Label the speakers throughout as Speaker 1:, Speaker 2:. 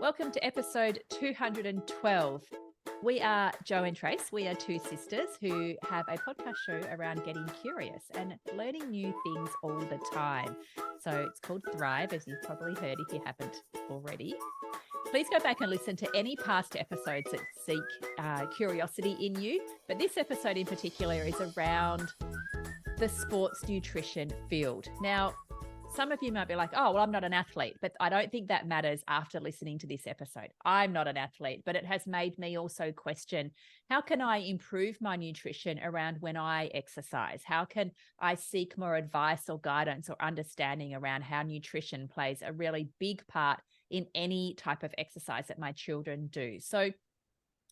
Speaker 1: Welcome to episode 212. We are Jo and Trace. We are two sisters who have a podcast show around getting curious and learning new things all the time. So it's called Thrive, as you've probably heard if you haven't already. Please go back and listen to any past episodes that seek curiosity in you. But this episode in particular is around the sports nutrition field. Now, some of you might be like, oh, well, I'm not an athlete, but I don't think that matters after listening to this episode. I'm not an athlete, but it has made me also question, how can I improve my nutrition around when I exercise? How can I seek more advice or guidance or understanding around how nutrition plays a really big part in any type of exercise that my children do? So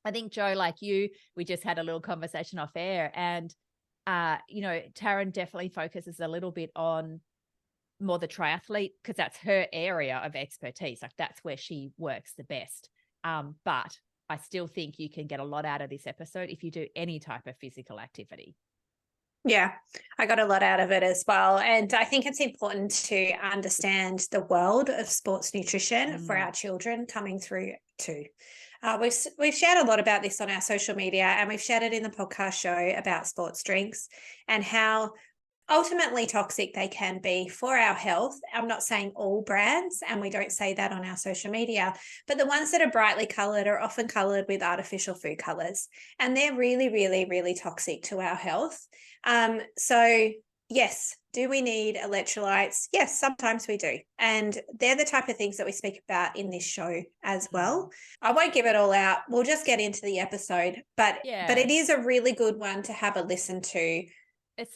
Speaker 1: I think, Jo, like you, we just had a little conversation off air, and, Taryn definitely focuses a little bit on more the triathlete because that's her area of expertise. Like that's where she works the best. But I still think you can get a lot out of this episode if you do any type of physical activity.
Speaker 2: Yeah, I got a lot out of it as well. And I think it's important to understand the world of sports nutrition for our children coming through too. We've shared a lot about this on our social media, and we've shared it in the podcast show about sports drinks and how ultimately toxic they can be for our health. I'm not saying all brands, and we don't say that on our social media, but the ones that are brightly coloured are often coloured with artificial food colours, and they're really, really, really toxic to our health. So yes, do we need electrolytes? Yes, sometimes we do. And they're the type of things that we speak about in this show as well. I won't give it all out. We'll just get into the episode, but it is a really good one to have a listen to.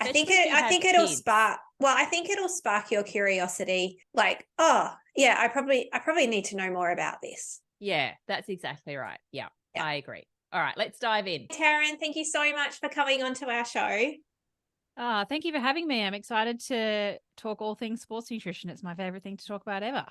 Speaker 2: I think it'll spark your curiosity. Like, oh yeah, I probably need to know more about this.
Speaker 1: Yeah, that's exactly right. Yeah, I agree. All right, let's dive in.
Speaker 2: Taryn, thank you so much for coming onto our show.
Speaker 3: Thank you for having me. I'm excited to talk all things sports nutrition. It's my favorite thing to talk about ever.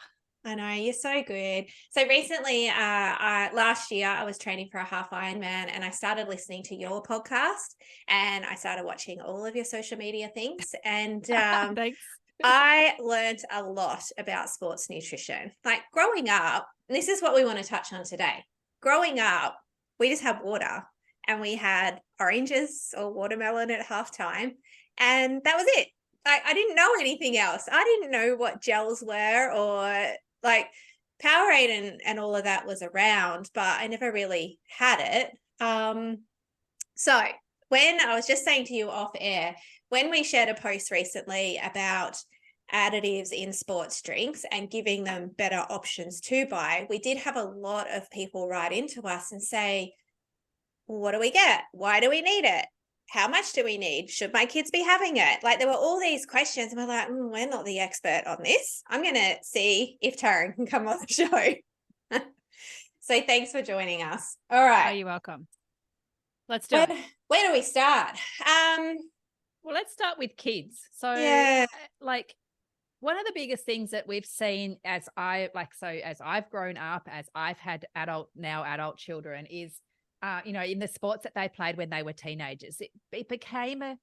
Speaker 2: I know, you're so good. So recently, last year, I was training for a half Ironman, and I started listening to your podcast, and I started watching all of your social media things. And
Speaker 3: Thanks.
Speaker 2: I learned a lot about sports nutrition. Like growing up, and this is what we want to touch on today. Growing up, we just had water, and we had oranges or watermelon at halftime, and that was it. I didn't know anything else. I didn't know what gels were, or like Powerade and all of that was around, but I never really had it. So when I was just saying to you off air, when we shared a post recently about additives in sports drinks and giving them better options to buy, we did have a lot of people write into us and say, what do we get? Why do we need it? How much do we need? Should my kids be having it? Like there were all these questions, and we're like, we're not the expert on this. I'm going to see if Taryn can come on the show. So thanks for joining us. All right.
Speaker 3: Oh, you're welcome. Let's do it.
Speaker 2: Where do we start?
Speaker 1: Well, let's start with kids. So like one of the biggest things that we've seen as I've grown up, as I've had adult children is, in the sports that they played when they were teenagers, it became a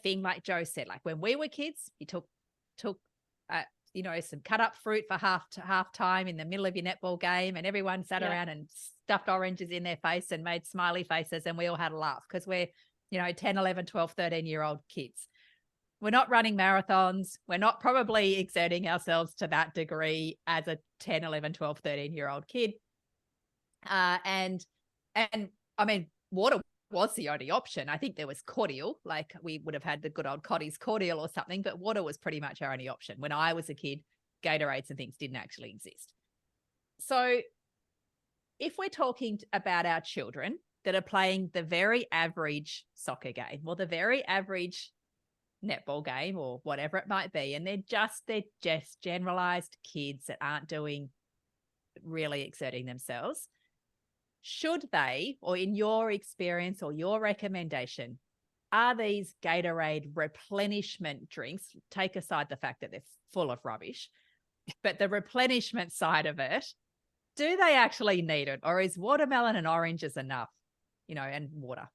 Speaker 1: thing, like Jo said, like when we were kids, you took some cut up fruit for half time in the middle of your netball game, and everyone sat around and stuffed oranges in their face and made smiley faces, and we all had a laugh because we're, 10, 11, 12, 13-year-old kids. We're not running marathons. We're not probably exerting ourselves to that degree as a 10, 11, 12, 13-year-old kid. And I mean, water was the only option. I think there was cordial, like we would have had the good old Cotty's cordial or something, but water was pretty much our only option. When I was a kid, Gatorades and things didn't actually exist. So if we're talking about our children that are playing the very average soccer game or the very average netball game or whatever it might be, and they're just generalized kids that aren't really exerting themselves, should they, or in your experience or your recommendation, are these Gatorade replenishment drinks, take aside the fact that they're full of rubbish, but the replenishment side of it, do they actually need it? Or is watermelon and oranges enough, and water?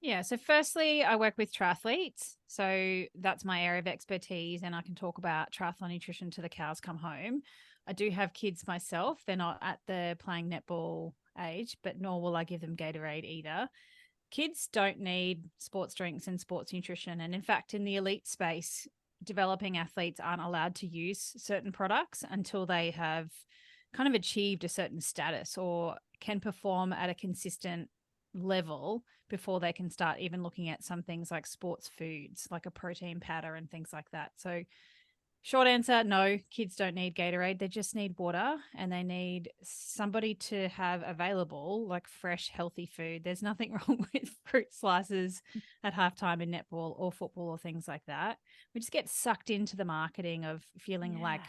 Speaker 3: Yeah. So firstly, I work with triathletes. So that's my area of expertise, and I can talk about triathlon nutrition till the cows come home. I do have kids myself. They're not at the playing netball age, but nor will I give them Gatorade either. Kids don't need sports drinks and sports nutrition. And in fact, in the elite space, developing athletes aren't allowed to use certain products until they have kind of achieved a certain status or can perform at a consistent level before they can start even looking at some things like sports foods, like a protein powder and things like that. So short answer, no, kids don't need Gatorade. They just need water, and they need somebody to have available like fresh, healthy food. There's nothing wrong with fruit slices at halftime in netball or football or things like that. We just get sucked into the marketing of feeling like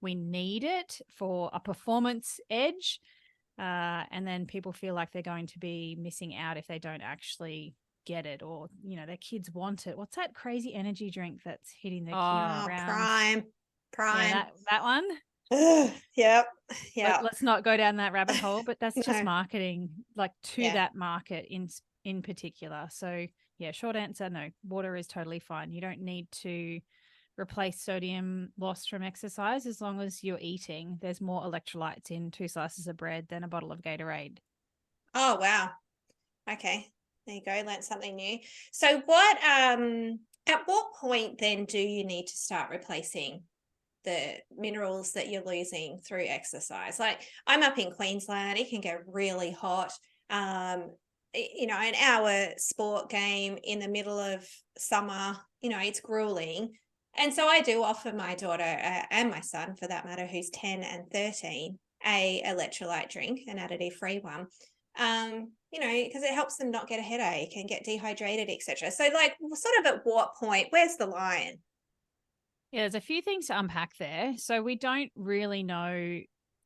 Speaker 3: we need it for a performance edge. And then people feel like they're going to be missing out if they don't actually get it, or, you know, their kids want it. What's that crazy energy drink that's hitting the kid around?
Speaker 2: Prime.
Speaker 3: Yeah, that one.
Speaker 2: Yep.
Speaker 3: Let's not go down that rabbit hole, but that's just
Speaker 2: No.
Speaker 3: marketing, like to that market in particular. So yeah, short answer, no, water is totally fine. You don't need to replace sodium lost from exercise as long as you're eating. There's more electrolytes in 2 slices of bread than a bottle of Gatorade.
Speaker 2: Oh, wow. Okay. There you go. Learned something new. So what, at what point then do you need to start replacing the minerals that you're losing through exercise? Like, I'm up in Queensland, it can get really hot. You know, an hour sport game in the middle of summer, you know, it's grueling. And so I do offer my daughter and my son, for that matter, who's 10 and 13, a electrolyte drink, an additive-free one. You know, because it helps them not get a headache and get dehydrated, etc. So, like, sort of at what point, where's the line?
Speaker 3: Yeah, there's a few things to unpack there. So we don't really know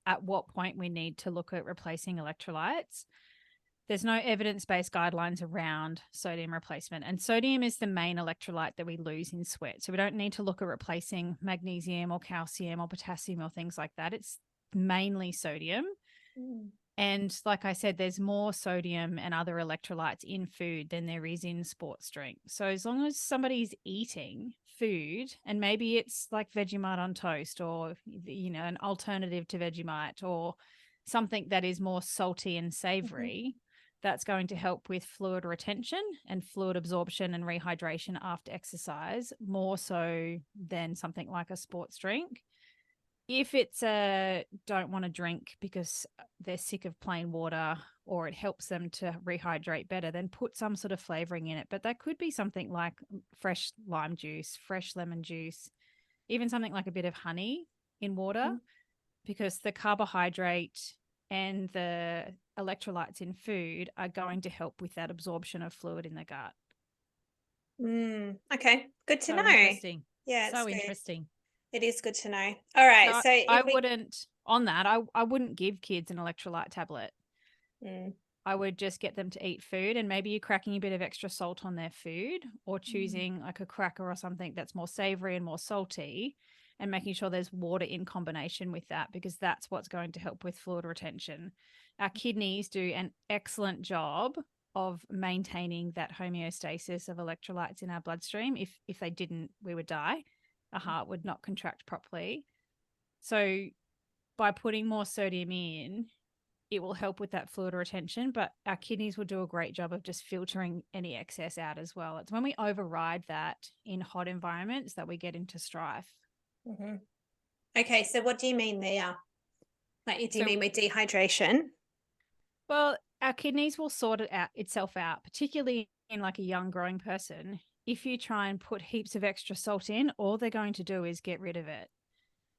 Speaker 3: at what point we need to look at replacing electrolytes. There's no evidence-based guidelines around sodium replacement. And sodium is the main electrolyte that we lose in sweat. So we don't need to look at replacing magnesium or calcium or potassium or things like that. It's mainly sodium. And like I said, there's more sodium and other electrolytes in food than there is in sports drink. So as long as somebody's eating food, and maybe it's like Vegemite on toast, or, you know, an alternative to Vegemite, or something that is more salty and savory, that's going to help with fluid retention and fluid absorption and rehydration after exercise, more so than something like a sports drink. If it's a don't want to drink because they're sick of plain water, or it helps them to rehydrate better, then put some sort of flavoring in it. But that could be something like fresh lime juice, fresh lemon juice, even something like a bit of honey in water, because the carbohydrate and the electrolytes in food are going to help with that absorption of fluid in the gut.
Speaker 2: Okay, good to know.
Speaker 1: Interesting.
Speaker 2: Yeah,
Speaker 1: so
Speaker 2: it's
Speaker 1: interesting.
Speaker 2: It is good to know. All right, so
Speaker 3: I wouldn't give kids an electrolyte tablet. I would just get them to eat food, and maybe you're cracking a bit of extra salt on their food, or choosing like a cracker or something that's more savory and more salty, and making sure there's water in combination with that, because that's what's going to help with fluid retention. Our kidneys do an excellent job of maintaining that homeostasis of electrolytes in our bloodstream. If they didn't, we would die. Our heart would not contract properly. So by putting more sodium in, it will help with that fluid retention, but our kidneys will do a great job of just filtering any excess out as well. It's when we override that in hot environments that we get into strife.
Speaker 2: Okay, so what do you mean there? Like, do you mean with dehydration?
Speaker 3: Well, our kidneys will sort it out itself out, particularly in like a young growing person. If you try and put heaps of extra salt in, all they're going to do is get rid of it.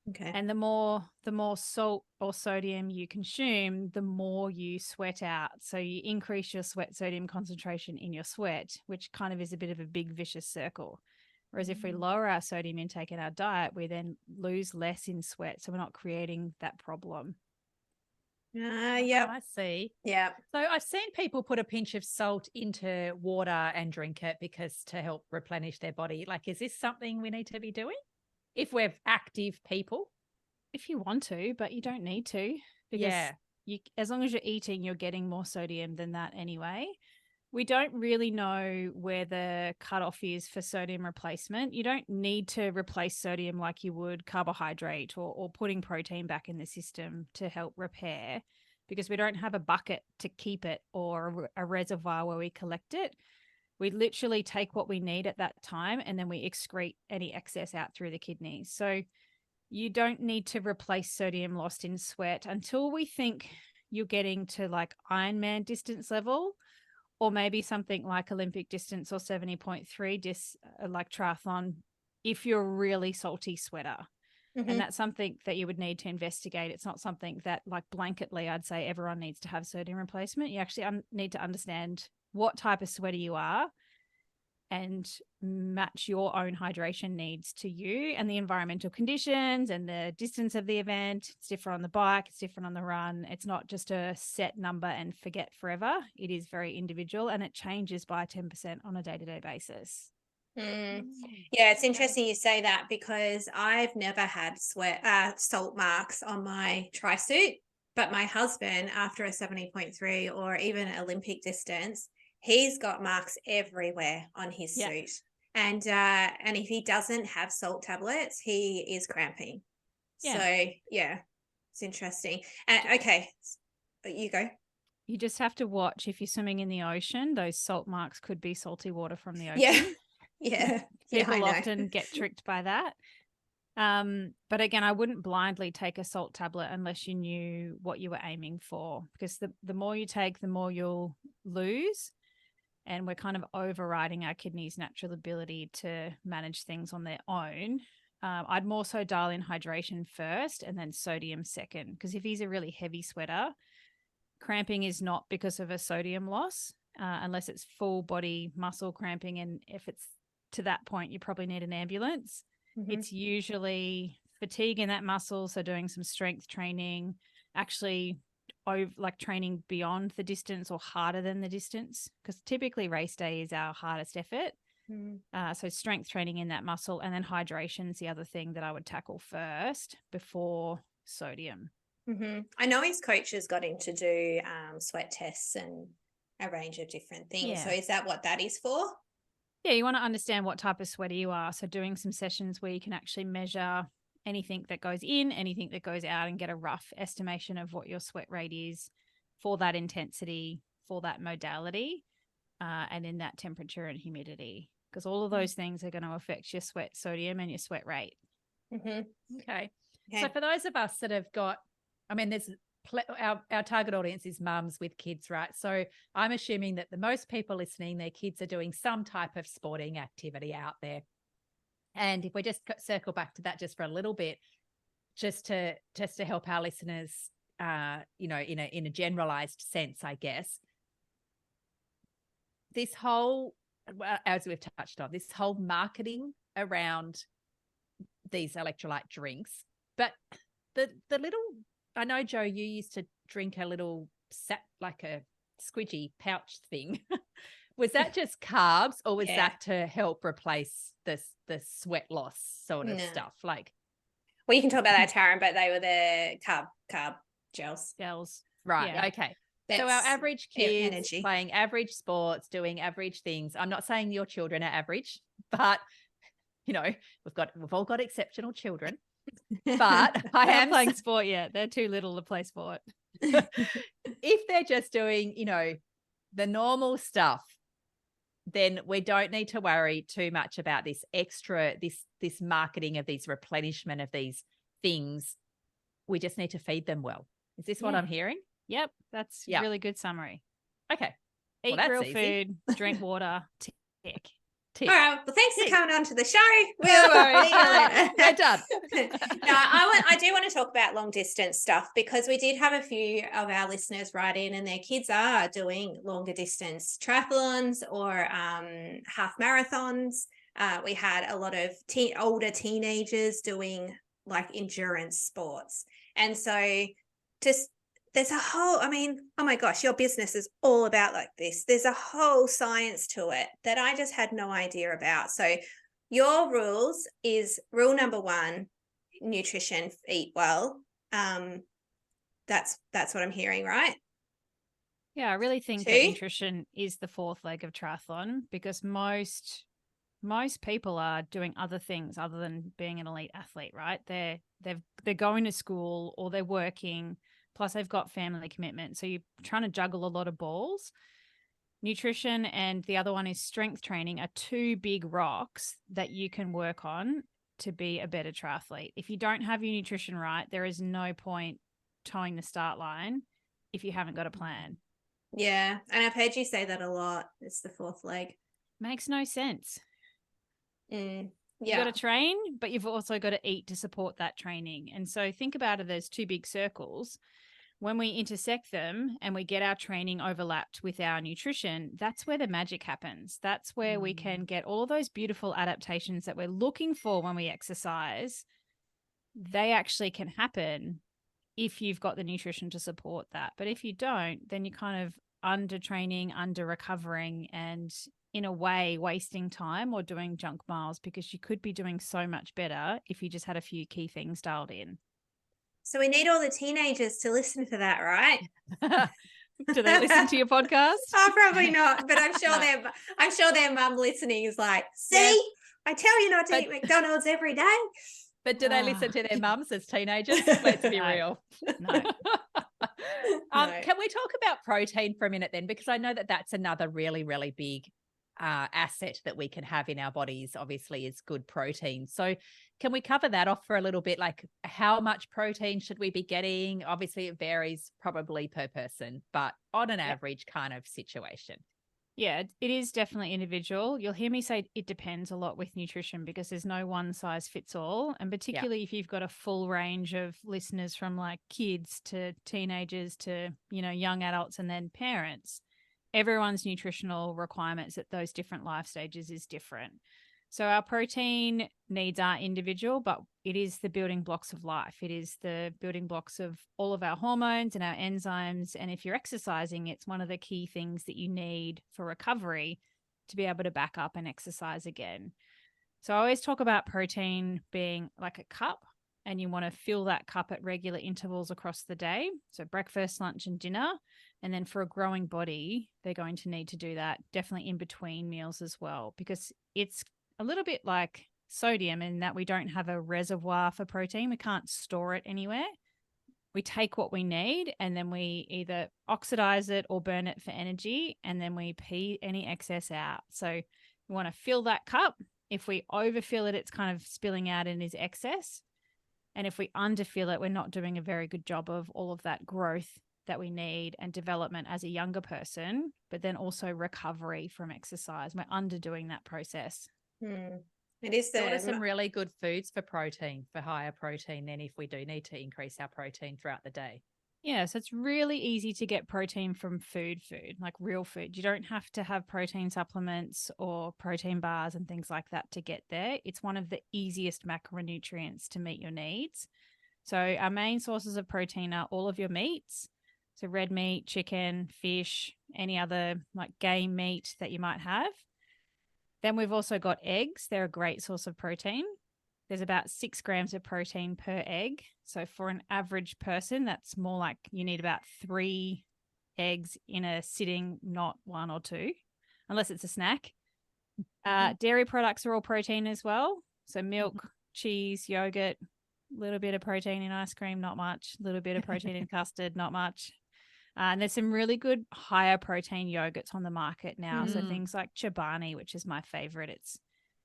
Speaker 2: Okay.
Speaker 3: And the more salt or sodium you consume, the more you sweat out. So you increase your sweat sodium concentration in your sweat, which kind of is a bit of a big vicious circle. Whereas if we lower our sodium intake in our diet, we then lose less in sweat. So we're not creating that problem.
Speaker 2: Yeah.
Speaker 1: I see.
Speaker 2: Yeah.
Speaker 1: So I've seen people put a pinch of salt into water and drink it because to help replenish their body. Like, is this something we need to be doing if we're active people?
Speaker 3: If you want to, but you don't need to, because as long as you're eating, you're getting more sodium than that anyway. We don't really know where the cutoff is for sodium replacement. You don't need to replace sodium like you would carbohydrate or putting protein back in the system to help repair, because we don't have a bucket to keep it or a reservoir where we collect it. We literally take what we need at that time and then we excrete any excess out through the kidneys. So you don't need to replace sodium lost in sweat until we think you're getting to like Ironman distance level, or maybe something like Olympic distance or 70.3 like triathlon, if you're a really salty sweater.
Speaker 2: Mm-hmm.
Speaker 3: And that's something that you would need to investigate. It's not something that like blanketly I'd say everyone needs to have sodium replacement. You actually need to understand what type of sweater you are and match your own hydration needs to you and the environmental conditions and the distance of the event. It's different on the bike, it's different on the run. It's not just a set number and forget forever. It is very individual and it changes by 10% on a day-to-day basis.
Speaker 2: Yeah, it's interesting you say that, because I've never had salt marks on my tri-suit, but my husband, after a 70.3 or even Olympic distance, he's got marks everywhere on his suit. And if he doesn't have salt tablets, he is cramping. So yeah, it's interesting. Okay, you go.
Speaker 3: You just have to watch if you're swimming in the ocean, those salt marks could be salty water from the ocean.
Speaker 2: Yeah.
Speaker 3: People often get tricked by that. But again, I wouldn't blindly take a salt tablet unless you knew what you were aiming for, because the more you take, the more you'll lose. And we're kind of overriding our kidneys' natural ability to manage things on their own. I'd more so dial in hydration first and then sodium second, because if he's a really heavy sweater, cramping is not because of a sodium loss, unless it's full body muscle cramping. And if it's to that point, you probably need an ambulance. Mm-hmm. It's usually fatigue in that muscle, so doing some strength training, actually like training beyond the distance or harder than the distance, because typically race day is our hardest effort. So strength training in that muscle, and then hydration is the other thing that I would tackle first before sodium.
Speaker 2: I know his coaches got him to do sweat tests and a range of different things. So is that what that is for?
Speaker 3: Yeah, you want to understand what type of sweater you are. So doing some sessions where you can actually measure anything that goes in, anything that goes out, and get a rough estimation of what your sweat rate is for that intensity, for that modality, and in that temperature and humidity, because all of those things are going to affect your sweat sodium and your sweat rate.
Speaker 1: Okay. So for those of us that have got, I mean, there's our target audience is mums with kids, right? So I'm assuming that the most people listening, their kids are doing some type of sporting activity out there. And if we just circle back to that just for a little bit, just to help our listeners, in a generalized sense, I guess, this whole, as we've touched on, this whole marketing around these electrolyte drinks, but the little, I know, Joe, you used to drink a little like a squidgy pouch thing. Was that just carbs, or was that to help replace the sweat loss sort of stuff? Like,
Speaker 2: well, you can talk about that, Taryn, but they were the carb gels.
Speaker 3: Right.
Speaker 1: Yeah. Okay. So our average kids playing average sports, doing average things. I'm not saying your children are average, but we've all got exceptional children. But I am
Speaker 3: playing sport yet. They're too little to play sport.
Speaker 1: If they're just doing, the normal stuff, then we don't need to worry too much about this extra, this marketing of these replenishment of these things. We just need to feed them well. Is this what I'm hearing?
Speaker 3: Yep. That's a really good summary.
Speaker 1: Okay.
Speaker 3: Eat real food, drink water, tick.
Speaker 2: All right. Well, thanks for coming on to the show.
Speaker 1: We're done.
Speaker 2: No, I do want to talk about long distance stuff, because we did have a few of our listeners write in and their kids are doing longer distance triathlons or half marathons. We had a lot of older teenagers doing like endurance sports. And so there's a whole, oh my gosh, your business is all about like this. There's a whole science to it that I just had no idea about. So your rules is rule number 1, nutrition, eat well. That's what I'm hearing, right?
Speaker 3: Yeah, I really think that
Speaker 2: Two?
Speaker 3: nutrition is the fourth leg of triathlon, because most people are doing other things other than being an elite athlete, right? They're going to school or they're working, plus they've got family commitment. So you're trying to juggle a lot of balls. Nutrition and the other one is strength training are two big rocks that you can work on to be a better triathlete. If you don't have your nutrition right, there is no point towing the start line if you haven't got a plan.
Speaker 2: Yeah. And I've heard you say that a lot. It's the fourth leg.
Speaker 3: Makes no sense.
Speaker 2: Mm.
Speaker 3: You
Speaker 2: Yeah.
Speaker 3: got to train, but you've also got to eat to support that training. And so think about it as two big circles. When we intersect them and we get our training overlapped with our nutrition, that's where the magic happens. That's where we can get all those beautiful adaptations that we're looking for when we exercise. They actually can happen if you've got the nutrition to support that. But if you don't, then you're kind of under training, under recovering, and in a way wasting time or doing junk miles, because you could be doing so much better if you just had a few key things dialed in.
Speaker 2: So we need all the teenagers to listen to that, right?
Speaker 3: Do they listen to your podcast?
Speaker 2: Oh, probably not, but I'm sure
Speaker 3: No.
Speaker 2: their mum listening is like, see,
Speaker 1: Yeah.
Speaker 2: I tell you not to
Speaker 1: But-
Speaker 2: eat McDonald's every day.
Speaker 1: But do they listen to their mums as teenagers? Let's be
Speaker 3: No.
Speaker 1: real.
Speaker 3: No.
Speaker 2: No.
Speaker 1: Can we talk about protein for a minute then? Because I know that that's another really, really big asset that we can have in our bodies, obviously, is good protein. So can we cover that off for a little bit? Like, how much protein should we be getting? Obviously, it varies probably per person, but on an average kind of situation.
Speaker 3: Yeah, it is definitely individual. You'll hear me say it depends a lot with nutrition, because there's no one size fits all. And particularly if you've got a full range of listeners from like kids to teenagers to, young adults and then parents, everyone's nutritional requirements at those different life stages is different. So our protein needs are individual, but it is the building blocks of life. It is the building blocks of all of our hormones and our enzymes. And if you're exercising, it's one of the key things that you need for recovery to be able to back up and exercise again. So I always talk about protein being like a cup, and you want to fill that cup at regular intervals across the day. So breakfast, lunch, and dinner. And then for a growing body, they're going to need to do that definitely in between meals as well, because it's a little bit like sodium in that we don't have a reservoir for protein. We can't store it anywhere. We take what we need and then we either oxidize it or burn it for energy, and then we pee any excess out. So we want to fill that cup. If we overfill it, it's kind of spilling out and is excess. And if we underfill it, we're not doing a very good job of all of that growth that we need and development as a younger person, but then also recovery from exercise. We're underdoing that process.
Speaker 2: It is
Speaker 1: So what are some really good foods for protein, for higher protein, then if we do need to increase our protein throughout the day?
Speaker 3: Yeah, so it's really easy to get protein from food, like real food. You don't have to have protein supplements or protein bars and things like that to get there. It's one of the easiest macronutrients to meet your needs. So our main sources of protein are all of your meats. So red meat, chicken, fish, any other like game meat that you might have. Then we've also got eggs. They're a great source of protein. There's about 6 grams of protein per egg. So for an average person, that's more like you need about 3 eggs in a sitting, not 1 or 2, unless it's a snack. Dairy products are all protein as well. So milk, cheese, yogurt, a little bit of protein in ice cream, not much. A little bit of protein in custard, not much. And there's some really good higher protein yogurts on the market now. So things like Chobani, which is my favorite.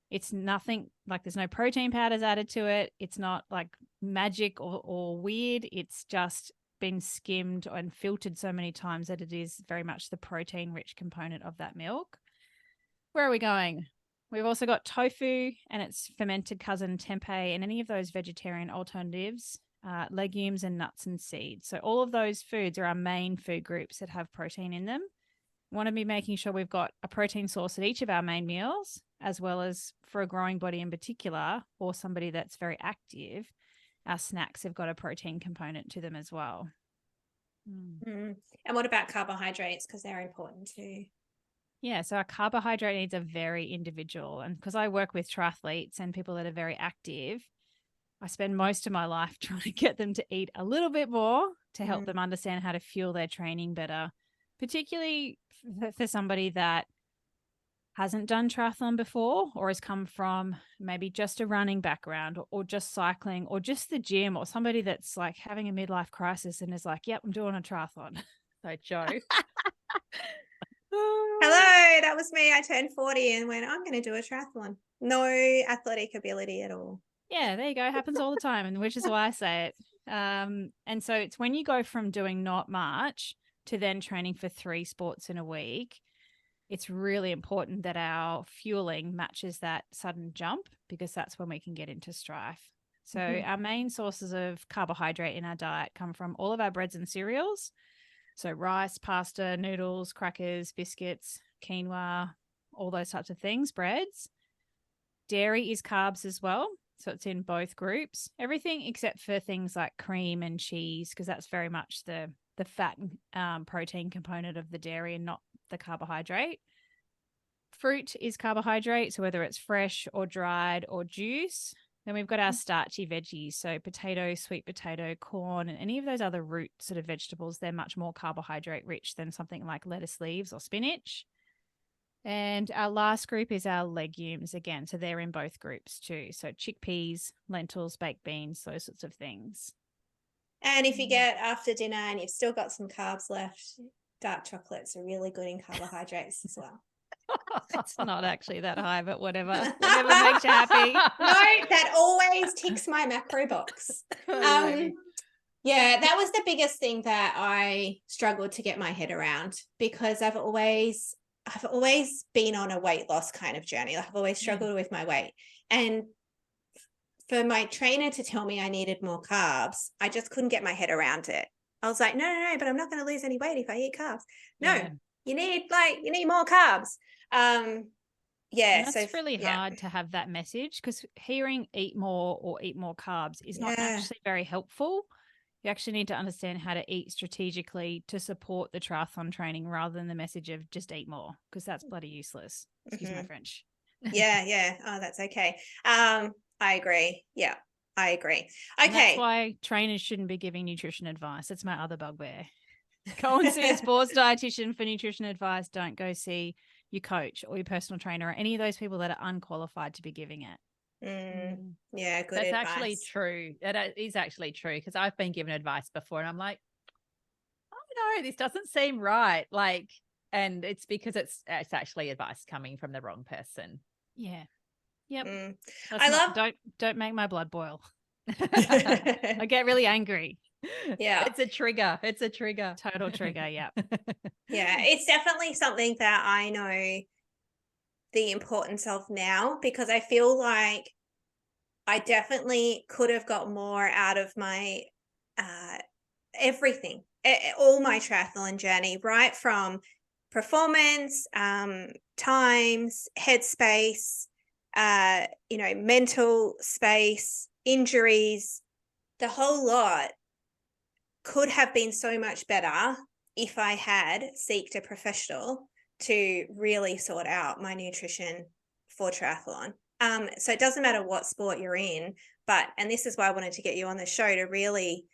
Speaker 3: It's nothing like, there's no protein powders added to it. It's not like magic or weird. It's just been skimmed and filtered so many times that it is very much the protein rich component of that milk. Where are we going? We've also got tofu and its fermented cousin tempeh, and any of those vegetarian alternatives, legumes and nuts and seeds. So all of those foods are our main food groups that have protein in them. We want to be making sure we've got a protein source at each of our main meals, as well as for a growing body in particular, or somebody that's very active, our snacks have got a protein component to them as well.
Speaker 2: And what about carbohydrates? Because they're important too.
Speaker 3: Yeah, so our carbohydrate needs are very individual. And because I work with triathletes and people that are very active, I spend most of my life trying to get them to eat a little bit more to help them understand how to fuel their training better. particularly for somebody that hasn't done triathlon before or has come from maybe just a running background or just cycling or just the gym, or somebody that's like having a midlife crisis and is like, yep, I'm doing a triathlon. So Joe.
Speaker 2: Hello, that was me. I turned 40 and went, I'm going to do a triathlon. No athletic ability at all.
Speaker 3: Yeah, there you go. It happens all the time, and which is why I say it. And so it's when you go from doing not much to then training for 3 sports in a week, it's really important that our fueling matches that sudden jump, because that's when we can get into strife. So our main sources of carbohydrate in our diet come from all of our breads and cereals. So rice, pasta, noodles, crackers, biscuits, quinoa, all those types of things, breads. Dairy is carbs as well. So it's in both groups. Everything except for things like cream and cheese, because that's very much the fat protein component of the dairy and not the carbohydrate. Fruit is carbohydrate, so whether it's fresh or dried or juice. Then we've got our starchy veggies, so potato, sweet potato, corn, and any of those other root sort of vegetables. They're much more carbohydrate rich than something like lettuce leaves or spinach. And our last group is our legumes again. So they're in both groups too. So chickpeas, lentils, baked beans, those sorts of things.
Speaker 2: And if you get after dinner and you've still got some carbs left, dark chocolates are really good in carbohydrates as well.
Speaker 3: It's not actually that high, but whatever makes you happy.
Speaker 2: No, that always ticks my macro box. Yeah, that was the biggest thing that I struggled to get my head around, because I've always been on a weight loss kind of journey. Like I've always struggled with my weight. And for my trainer to tell me I needed more carbs, I just couldn't get my head around it. I was like, no, but I'm not going to lose any weight if I eat carbs. No, you need more carbs. And
Speaker 3: that's really hard to have that message, because hearing eat more or eat more carbs is not actually very helpful. You actually need to understand how to eat strategically to support the triathlon training, rather than the message of just eat more, because that's bloody useless. Excuse my French.
Speaker 2: Yeah. Oh, that's okay. I agree. Yeah, I agree. Okay.
Speaker 3: And that's why trainers shouldn't be giving nutrition advice. That's my other bugbear. Go and see a sports dietitian for nutrition advice. Don't go see your coach or your personal trainer or any of those people that are unqualified to be giving it.
Speaker 2: Yeah, good
Speaker 1: That's
Speaker 2: advice.
Speaker 1: actually true. That is actually true, because I've been given advice before and I'm like, oh no, this doesn't seem right. And it's because it's actually advice coming from the wrong person.
Speaker 3: Yeah. Yep. Don't make my blood boil. I get really angry.
Speaker 2: Yeah.
Speaker 1: It's a trigger.
Speaker 3: Total trigger. Yeah.
Speaker 2: Yeah. It's definitely something that I know the importance of now, because I feel like I definitely could have got more out of my everything, all my triathlon journey, right from performance, times, headspace, mental space, injuries, the whole lot could have been so much better if I had sought a professional to really sort out my nutrition for triathlon. So it doesn't matter what sport you're in, and this is why I wanted to get you on the show, to really,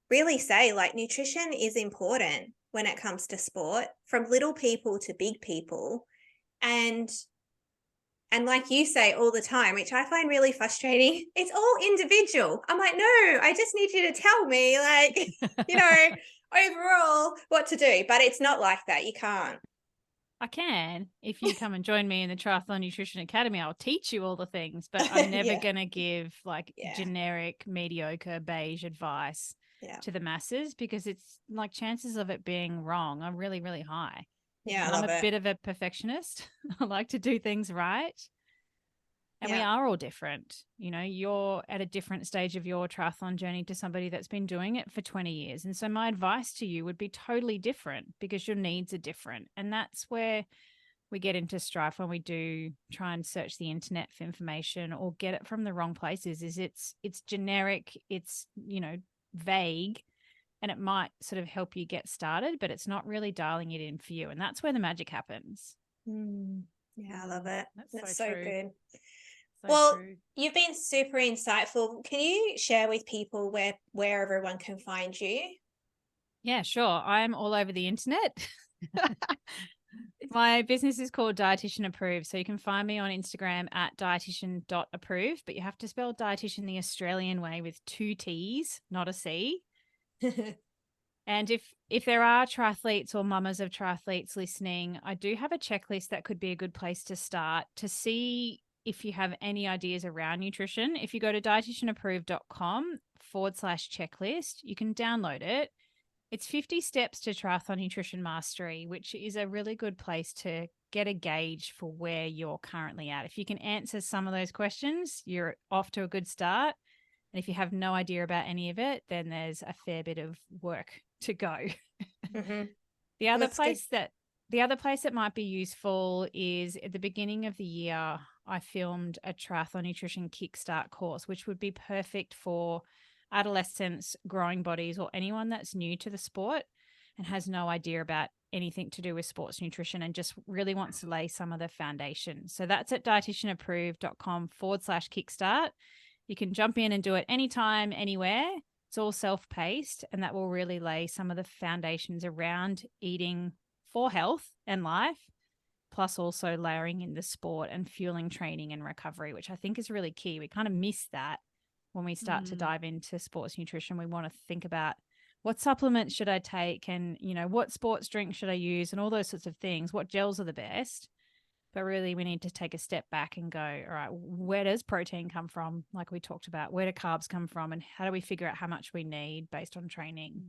Speaker 2: really say, like, nutrition is important when it comes to sport, from little people to big people. And like you say all the time, which I find really frustrating, it's all individual. I'm like, no, I just need you to tell me, overall what to do. But it's not like that. You can't.
Speaker 3: I can. If you come and join me in the Triathlon Nutrition Academy, I'll teach you all the things, but I'm never going to give generic, mediocre, beige advice to the masses, because it's like chances of it being wrong are really, really high.
Speaker 2: Yeah,
Speaker 3: I'm a bit of a perfectionist. I like to do things right. And we are all different. You're at a different stage of your triathlon journey to somebody that's been doing it for 20 years. And so my advice to you would be totally different, because your needs are different. And that's where we get into strife when we do try and search the internet for information or get it from the wrong places. Is it's generic, it's, vague, and it might sort of help you get started, but it's not really dialing it in for you. And that's where the magic happens.
Speaker 2: Yeah, I love it. That's so
Speaker 1: true.
Speaker 2: good.
Speaker 1: So true.
Speaker 2: You've been super insightful. Can you share with people where everyone can find you?
Speaker 3: Yeah, sure. I'm all over the internet. My business is called Dietitian Approved. So you can find me on Instagram at dietitian.approved, but you have to spell dietitian the Australian way with 2 T's, not a C. And if there are triathletes or mamas of triathletes listening, I do have a checklist that could be a good place to start to see if you have any ideas around nutrition. If you go to dietitianapproved.com/checklist, you can download it. It's 50 steps to triathlon nutrition mastery, which is a really good place to get a gauge for where you're currently at. If you can answer some of those questions, you're off to a good start. And if you have no idea about any of it, then there's a fair bit of work to go.
Speaker 2: Mm-hmm.
Speaker 3: The other place that might be useful is at the beginning of the year, I filmed a triathlon nutrition kickstart course, which would be perfect for adolescents, growing bodies, or anyone that's new to the sport and has no idea about anything to do with sports nutrition and just really wants to lay some of the foundation. So that's at dietitianapproved.com/kickstart. You can jump in and do it anytime, anywhere. It's all self-paced, and that will really lay some of the foundations around eating for health and life, plus also layering in the sport and fueling training and recovery, which I think is really key. We kind of miss that when we start to dive into sports nutrition. We want to think about what supplements should I take and, what sports drink should I use and all those sorts of things, what gels are the best. But really we need to take a step back and go, all right, where does protein come from? Like we talked about, where do carbs come from, and how do we figure out how much we need based on training?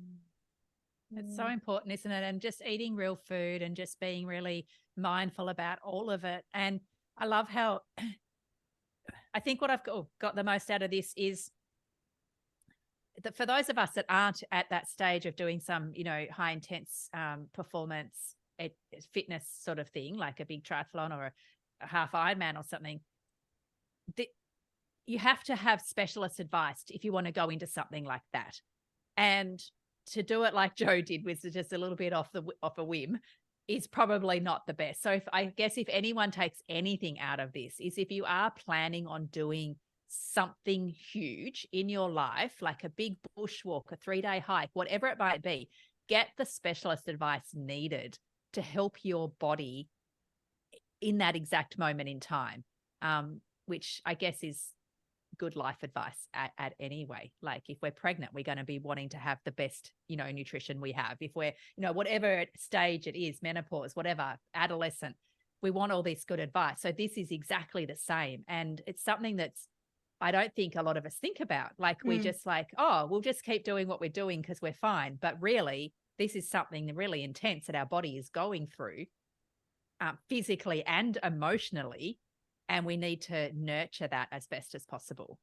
Speaker 1: It's so important, isn't it? And just eating real food and just being really mindful about all of it. And I love how I think what I've got the most out of this is that for those of us that aren't at that stage of doing some, high intense performance fitness sort of thing, like a big triathlon or a half Ironman or something, you have to have specialist advice if you want to go into something like that. And to do it like Joe did, with just a little bit off a whim, is probably not the best. So I guess if anyone takes anything out of this, is if you are planning on doing something huge in your life, like a big bushwalk, a 3-day hike, whatever it might be, get the specialist advice needed to help your body in that exact moment in time, which I guess is good life advice at anyway. Like if we're pregnant, we're going to be wanting to have the best, nutrition we have. If we're, whatever stage it is, menopause, whatever, adolescent, we want all this good advice. So this is exactly the same. And it's something that's, I don't think a lot of us think about. Like we just like, oh, we'll just keep doing what we're doing because we're fine. But really, this is something really intense that our body is going through physically and emotionally. And we need to nurture that as best as possible.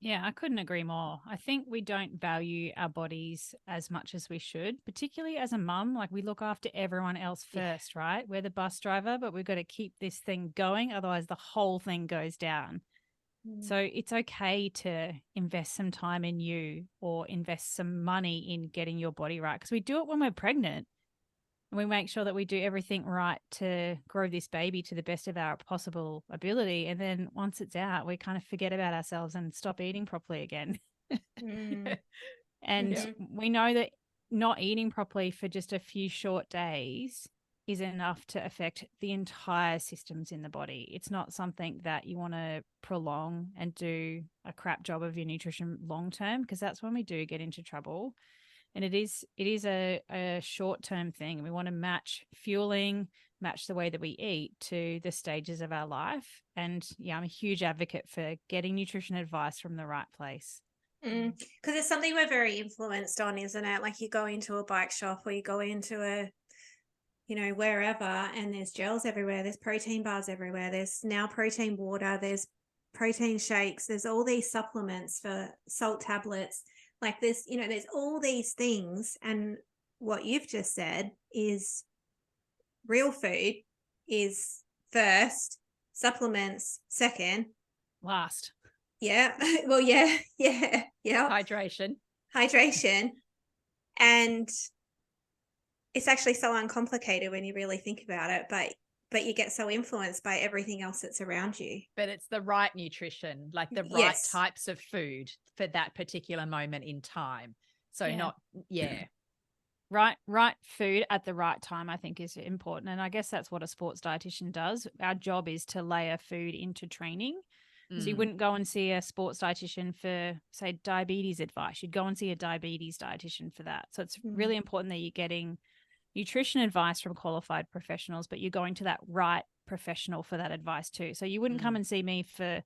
Speaker 3: Yeah, I couldn't agree more. I think we don't value our bodies as much as we should, particularly as a mum. Like we look after everyone else first, right? We're the bus driver, but we've got to keep this thing going. Otherwise, the whole thing goes down. So it's okay to invest some time in you or invest some money in getting your body right, because we do it when we're pregnant. And we make sure that we do everything right to grow this baby to the best of our possible ability. And then once it's out, we kind of forget about ourselves and stop eating properly again. And we know that not eating properly for just a few short days is enough to affect the entire systems in the body. It's not something that you want to prolong and do a crap job of your nutrition long term, because that's when we do get into trouble. And it is a short-term thing. We want to match fueling, match the way that we eat to the stages of our life. And yeah, I'm a huge advocate for getting nutrition advice from the right place.
Speaker 2: Because it's something we're very influenced on, isn't it? Like you go into a bike shop or you go into a, wherever, and there's gels everywhere. There's protein bars everywhere. There's now protein water. There's protein shakes. There's all these supplements for salt tablets. Like this, there's all these things. And what you've just said is real food is first, supplements second.
Speaker 3: Last.
Speaker 2: Yeah. Well, yeah.
Speaker 1: Hydration.
Speaker 2: And it's actually so uncomplicated when you really think about it, but you get so influenced by everything else that's around you.
Speaker 1: But it's the right nutrition, like the right types of food for that particular moment in time. So
Speaker 3: Right food at the right time, I think, is important. And I guess that's what a sports dietitian does. Our job is to layer food into training. So you wouldn't go and see a sports dietitian for, say, diabetes advice. You'd go and see a diabetes dietitian for that. So it's really important that you're getting nutrition advice from qualified professionals, but you're going to that right professional for that advice too. So you wouldn't come and see me for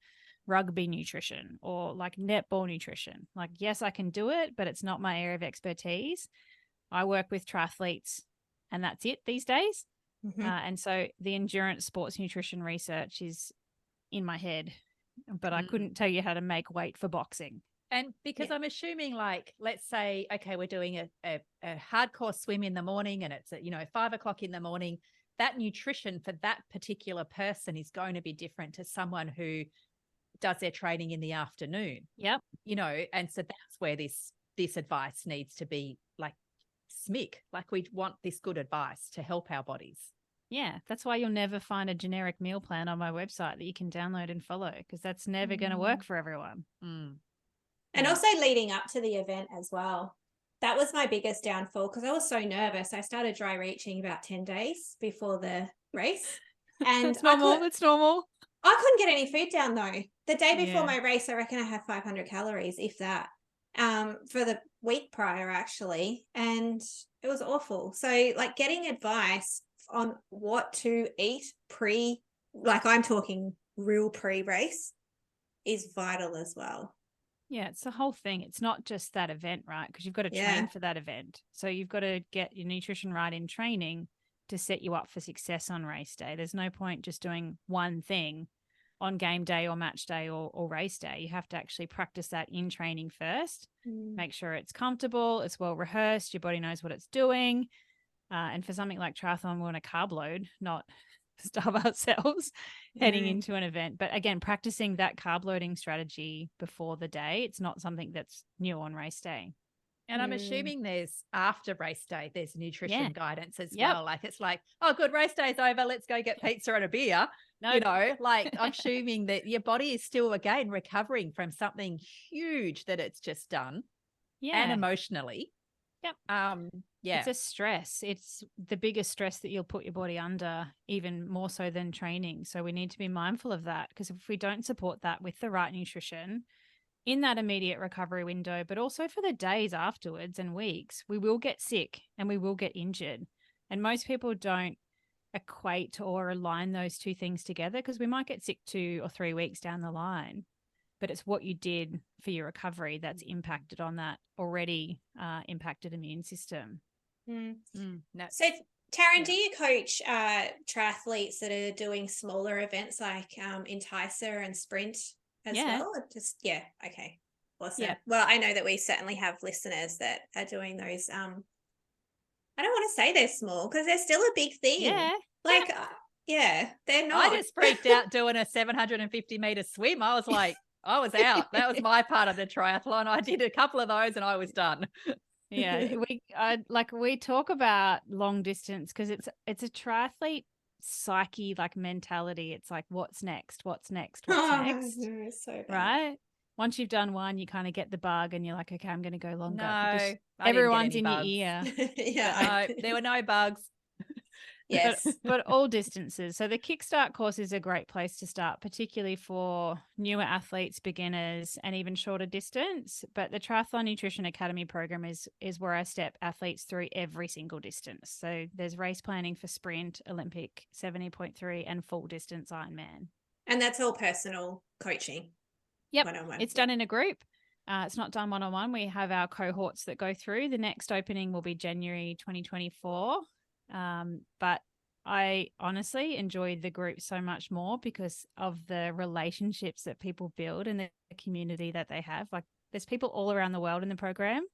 Speaker 3: rugby nutrition or like netball nutrition. Like, yes, I can do it, but it's not my area of expertise. I work with triathletes and that's it these days. And so the endurance sports nutrition research is in my head, but I couldn't tell you how to make weight for boxing.
Speaker 1: And because I'm assuming, like, let's say, okay, we're doing a hardcore swim in the morning and it's at, 5 o'clock in the morning, that nutrition for that particular person is going to be different to someone who does their training in the afternoon.
Speaker 3: Yep.
Speaker 1: And so that's where this advice needs to be like SMIC. Like, we want this good advice to help our bodies.
Speaker 3: Yeah, that's why you'll never find a generic meal plan on my website that you can download and follow, because that's never going to work for everyone.
Speaker 2: And also leading up to the event as well. That was my biggest downfall because I was so nervous. I started dry reaching about 10 days before the race. And
Speaker 3: It's normal. It's normal.
Speaker 2: I couldn't get any food down though. The day before my race, I reckon I had 500 calories, if that, for the week prior actually. And it was awful. So like getting advice on what to eat like I'm talking real pre-race, is vital as well.
Speaker 3: Yeah, it's the whole thing. It's not just that event, right? Because you've got to train for that event. So you've got to get your nutrition right in training to set you up for success on race day. There's no point just doing one thing on game day or match day or race day. You have to actually practice that in training first. Make sure it's comfortable, it's well rehearsed, your body knows what it's doing. And for something like triathlon, we want a carb load, not starve ourselves heading into an event. But again, practicing that carb loading strategy before the day, it's not something that's new on race day.
Speaker 1: And I'm assuming there's after race day, there's nutrition guidance as well. Like, it's like, oh, good, race day's over, let's go get pizza and a beer. Like I'm assuming that your body is still, again, recovering from something huge that it's just done. And emotionally.
Speaker 3: It's a stress. It's the biggest stress that you'll put your body under, even more so than training. So we need to be mindful of that, because if we don't support that with the right nutrition in that immediate recovery window, but also for the days afterwards and weeks, we will get sick and we will get injured. And most people don't equate or align those two things together, because we might get sick 2 or 3 weeks down the line, but it's what you did for your recovery that's impacted on that already impacted immune system.
Speaker 2: So, Taryn, do you coach triathletes that are doing smaller events like Enticer and Sprint as well? Or just okay, awesome. Well, I know that we certainly have listeners that are doing those. I don't want to say they're small because they're still a big thing. They're not.
Speaker 1: I just freaked out doing a 750 meter swim. I was like, I was out. That was my part of the triathlon. I did a couple of those and I was done.
Speaker 3: We talk about long distance because it's a triathlete psyche, like mentality. It's like, what's next? What's next?
Speaker 2: It's so bad.
Speaker 3: Right? Once you've done one, you kind of get the bug and you're like, okay, I'm going to go longer.
Speaker 1: No,
Speaker 3: everyone's in your ear.
Speaker 1: No, there were no bugs.
Speaker 2: Yes.
Speaker 3: But all distances. So the Kickstart course is a great place to start, particularly for newer athletes, beginners, and even shorter distance. But the Triathlon Nutrition Academy program is where I step athletes through every single distance. So there's race planning for sprint, Olympic, 70.3, and full distance Ironman.
Speaker 2: And that's all personal coaching.
Speaker 3: Yep.
Speaker 2: One-on-one.
Speaker 3: It's done in a group. It's not done one-on-one. We have our cohorts that go through. The next opening will be January 2024. But I honestly enjoy the group so much more because of the relationships that people build and the community that they have. Like, there's people all around the world in the program,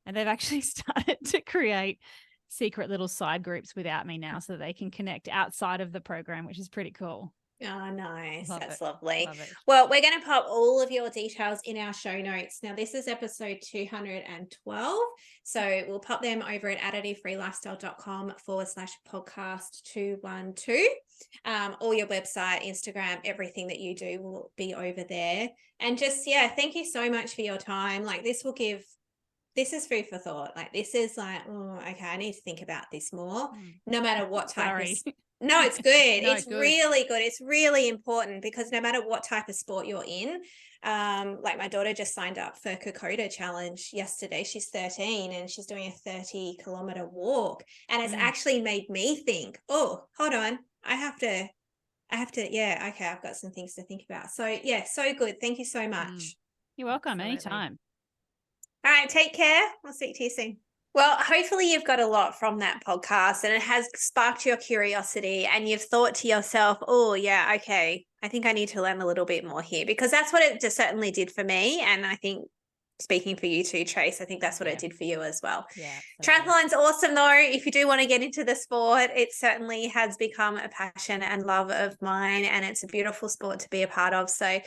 Speaker 3: and they've actually started to create secret little side groups without me now so that they can connect outside of the program, which is pretty cool.
Speaker 2: Oh, nice. That's
Speaker 1: lovely.
Speaker 2: Well, we're going to pop all of your details in our show notes. Now, this is episode 212. So we'll pop them over at additivefreelifestyle.com/podcast 212. All your website, Instagram, everything that you do will be over there. And just, thank you so much for your time. Like, this will give this is food for thought. Like, this is like, oh, okay, I need to think about this more, no matter what type of. No, it's good.
Speaker 3: No,
Speaker 2: it's
Speaker 3: good.
Speaker 2: really good. It's really important because no matter what type of sport you're in, like my daughter just signed up for Kokoda Challenge yesterday. She's 13 and she's doing a 30-kilometer walk. And it's actually made me think, oh, hold on. I have to, yeah, okay, I've got some things to think about. So yeah, so good. Thank you so much.
Speaker 3: You're welcome.
Speaker 2: Absolutely.
Speaker 3: Anytime.
Speaker 2: All right, take care. I'll speak to you soon. Well, hopefully you've got a lot from that podcast and it has sparked your curiosity and you've thought to yourself, oh, yeah, okay, I think I need to learn a little bit more here, because that's what it just certainly did for me. And I think, speaking for you too, Trace, I think that's what it did for you as well.
Speaker 1: Yeah.
Speaker 2: Triathlon's awesome though. If you do want to get into the sport, it certainly has become a passion and love of mine, and it's a beautiful sport to be a part of. So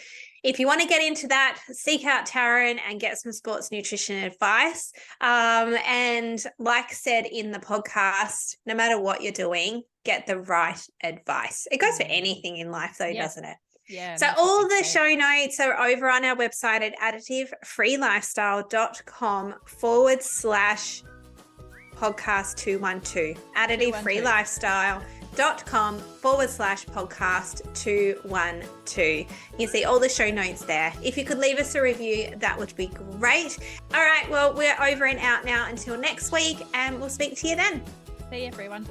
Speaker 2: if you want to get into that, seek out Taryn and get some sports nutrition advice. And like said in the podcast, no matter what you're doing, get the right advice. It goes for anything in life though, doesn't it?
Speaker 1: Yeah.
Speaker 2: So all the show notes are over on our website at additive-freelifestyle.com/podcast 212. additive-freelifestyle.com/podcast 212. You can see all the show notes there. If you could leave us a review, that would be great. All right, well, we're over and out now until next week, and we'll speak to you then.
Speaker 1: See you, everyone.